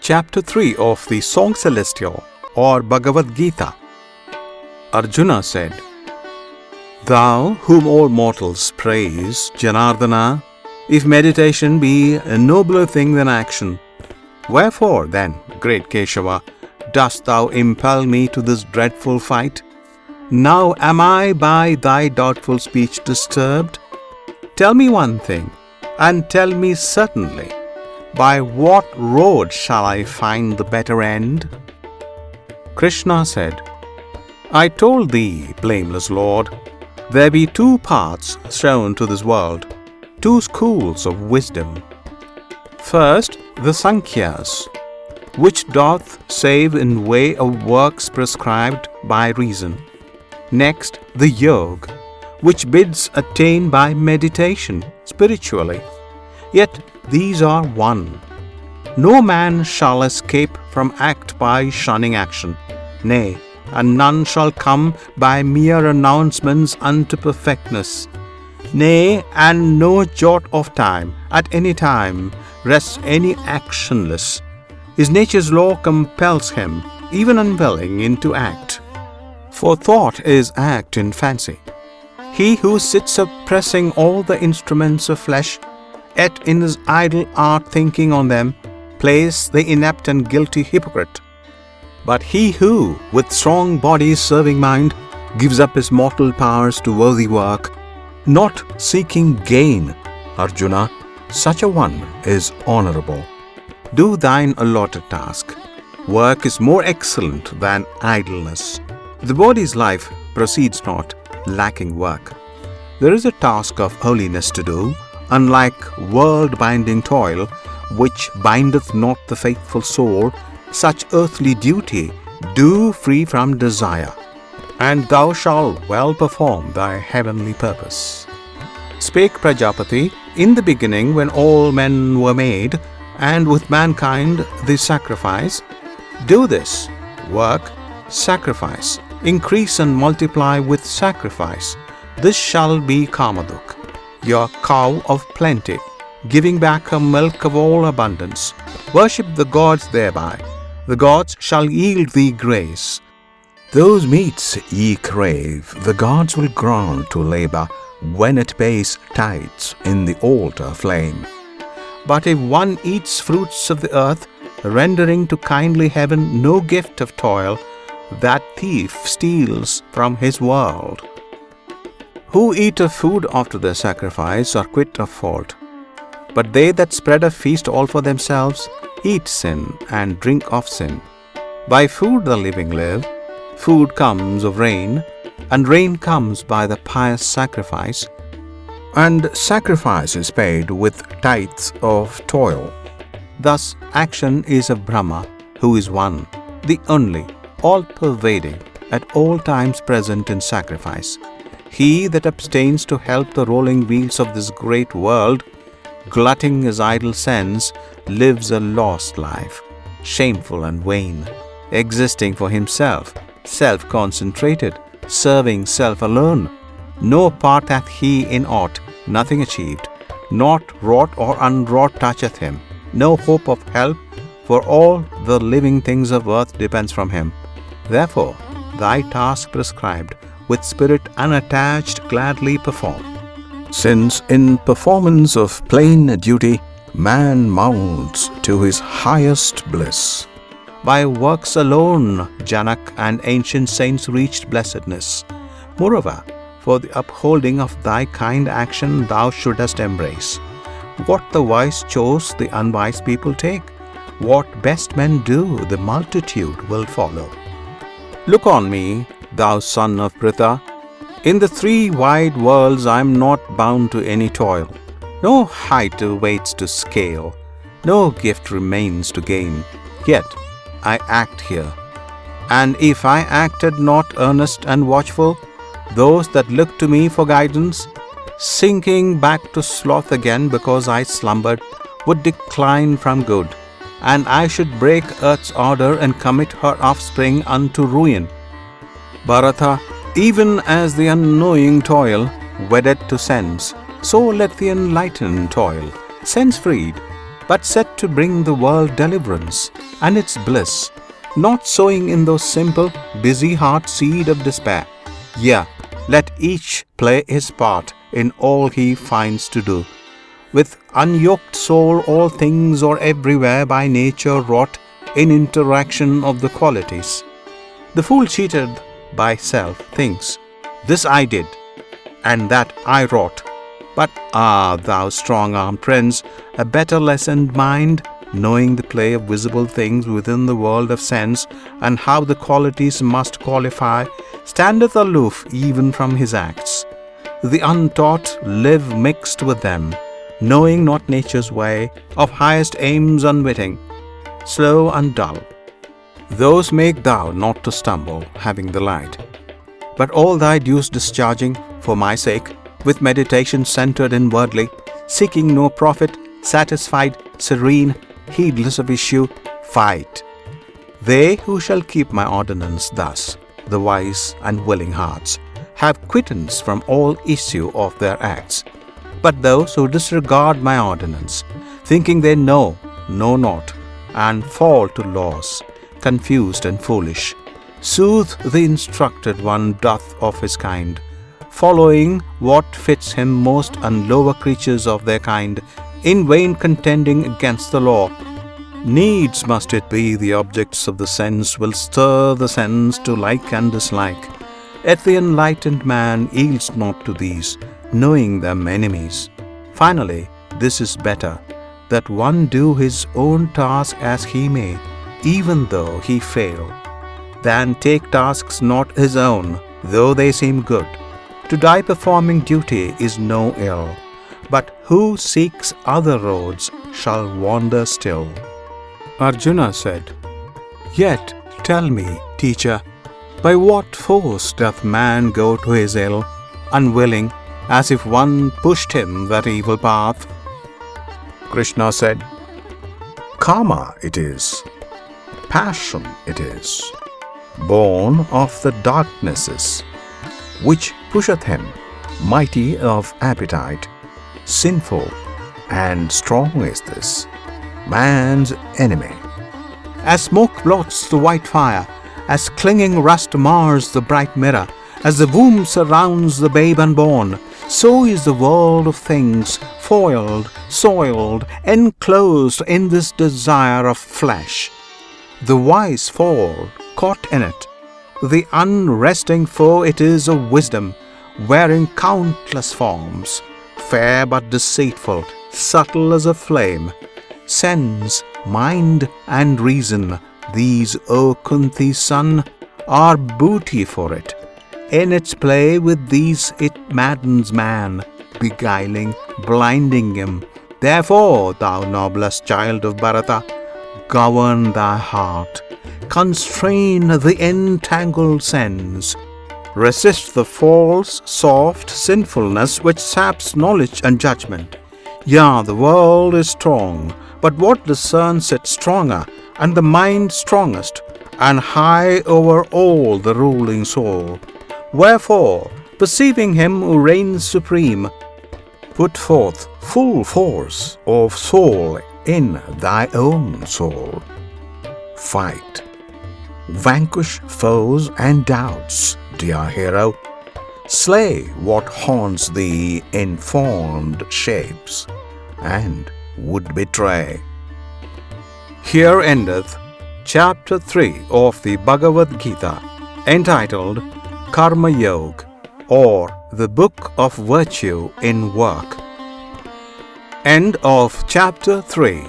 Chapter 3 of the Song Celestial or Bhagavad Gita. Arjuna said, Thou whom all mortals praise, Janardana, if meditation be a nobler thing than action, wherefore then, great Keshava, dost thou impel me to this dreadful fight? Now am I by thy doubtful speech disturbed? Tell me one thing, and tell me certainly, by what road shall I find the better end? Krishna said, I told thee, blameless Lord, there be two paths shown to this world, two schools of wisdom. First, the Sankhyas, which doth save in way of works prescribed by reason. Next, the Yoga, which bids attain by meditation spiritually. Yet these are one. No man shall escape from act by shunning action. Nay, and none shall come by mere announcements unto perfectness. Nay, and no jot of time, at any time, rests any actionless. His nature's law compels him, even unwilling, into act. For thought is act in fancy. He who sits suppressing all the instruments of flesh, yet in his idle art thinking on them, plays the inept and guilty hypocrite. But he who, with strong body serving mind, gives up his mortal powers to worthy work, not seeking gain, Arjuna, such a one is honorable. Do thine allotted task. Work is more excellent than idleness. The body's life proceeds not, lacking work. There is a task of holiness to do, unlike world-binding toil, which bindeth not the faithful soul. Such earthly duty do free from desire, and thou shalt well perform thy heavenly purpose. Spake Prajapati, in the beginning when all men were made, and with mankind the sacrifice, do this, work, sacrifice, increase and multiply with sacrifice. This shall be Kamaduk, your cow of plenty, giving back her milk of all abundance. Worship the gods thereby. The gods shall yield thee grace. Those meats ye crave, the gods will grant to labor when it pays tithes in the altar flame. But if one eats fruits of the earth, rendering to kindly heaven no gift of toil, that thief steals from his world. Who eat of food after their sacrifice are quit of fault. But they that spread a feast all for themselves eat sin and drink of sin. By food the living live, food comes of rain, and rain comes by the pious sacrifice, and sacrifice is paid with tithes of toil. Thus action is of Brahma, who is one, the only, all-pervading, at all times present in sacrifice. He that abstains to help the rolling wheels of this great world, glutting his idle sense, lives a lost life, shameful and vain, existing for himself, self-concentrated, serving self alone. No part hath he in aught, nothing achieved, naught wrought or unwrought toucheth him, no hope of help, for all the living things of earth depends from him. Therefore, thy task prescribed, with spirit unattached gladly perform. Since in performance of plain duty, man mounts to his highest bliss. By works alone, Janak and ancient saints reached blessedness. Moreover, for the upholding of thy kind action thou shouldest embrace. What the wise chose, the unwise people take. What best men do, the multitude will follow. Look on me, thou son of Pritha. In the three wide worlds I am not bound to any toil. No height awaits to scale, no gift remains to gain. Yet I act here. And if I acted not earnest and watchful, those that look to me for guidance, sinking back to sloth again because I slumbered, would decline from good, and I should break earth's order and commit her offspring unto ruin. Bharata, even as the unknowing toil, wedded to sense, so let the enlightened toil, sense-freed, but set to bring the world deliverance and its bliss, not sowing in those simple, busy heart seed of despair. Yea, let each play his part in all he finds to do. With unyoked soul, all things are everywhere by nature wrought in interaction of the qualities. The fool cheated by self thinks, "This I did, and that I wrought." But thou strong-armed prince, a better lessoned mind, knowing the play of visible things within the world of sense, and how the qualities must qualify, standeth aloof even from his acts. The untaught live mixed with them, knowing not nature's way, of highest aims unwitting, slow and dull. Those make thou not to stumble, having the light, but all thy dues discharging, for my sake, with meditation centered inwardly, seeking no profit, satisfied, serene, heedless of issue, fight. They who shall keep my ordinance thus, the wise and willing hearts, have quittance from all issue of their acts. But those who disregard my ordinance, thinking they know not, and fall to loss, confused and foolish, soothe the instructed one doth of his kind, following what fits him most, and lower creatures of their kind, in vain contending against the law. Needs must it be the objects of the sense will stir the sense to like and dislike. Yet the enlightened man yields not to these, knowing them enemies. Finally, this is better, that one do his own task as he may, even though he fail, than take tasks not his own, though they seem good. To die performing duty is no ill, but who seeks other roads shall wander still. Arjuna said, "Yet tell me, teacher, by what force doth man go to his ill, unwilling, as if one pushed him that evil path?" Krishna said, "Karma it is, passion it is, born of the darknesses, which pusheth him, mighty of appetite, sinful and strong is this, man's enemy. As smoke blots the white fire, as clinging rust mars the bright mirror, as the womb surrounds the babe unborn, so is the world of things, foiled, soiled, enclosed in this desire of flesh. The wise fall, caught in it. The unresting foe it is of wisdom, wearing countless forms, fair but deceitful, subtle as a flame. Sense, mind, and reason, these, O Kunti's son, are booty for it. In its play with these it maddens man, beguiling, blinding him. Therefore, thou noblest child of Bharata, govern thy heart, constrain the entangled sense, resist the false, soft sinfulness which saps knowledge and judgment. Yea, the world is strong, but what discerns it stronger, and the mind strongest, and high over all the ruling soul? Wherefore, perceiving him who reigns supreme, put forth full force of soul in thy own soul. Fight, vanquish foes and doubts, dear hero. Slay what haunts thee in formed shapes, and would betray. Here endeth Chapter 3 of the Bhagavad Gita, entitled Karma Yoga, or the Book of Virtue in Work. End of Chapter 3.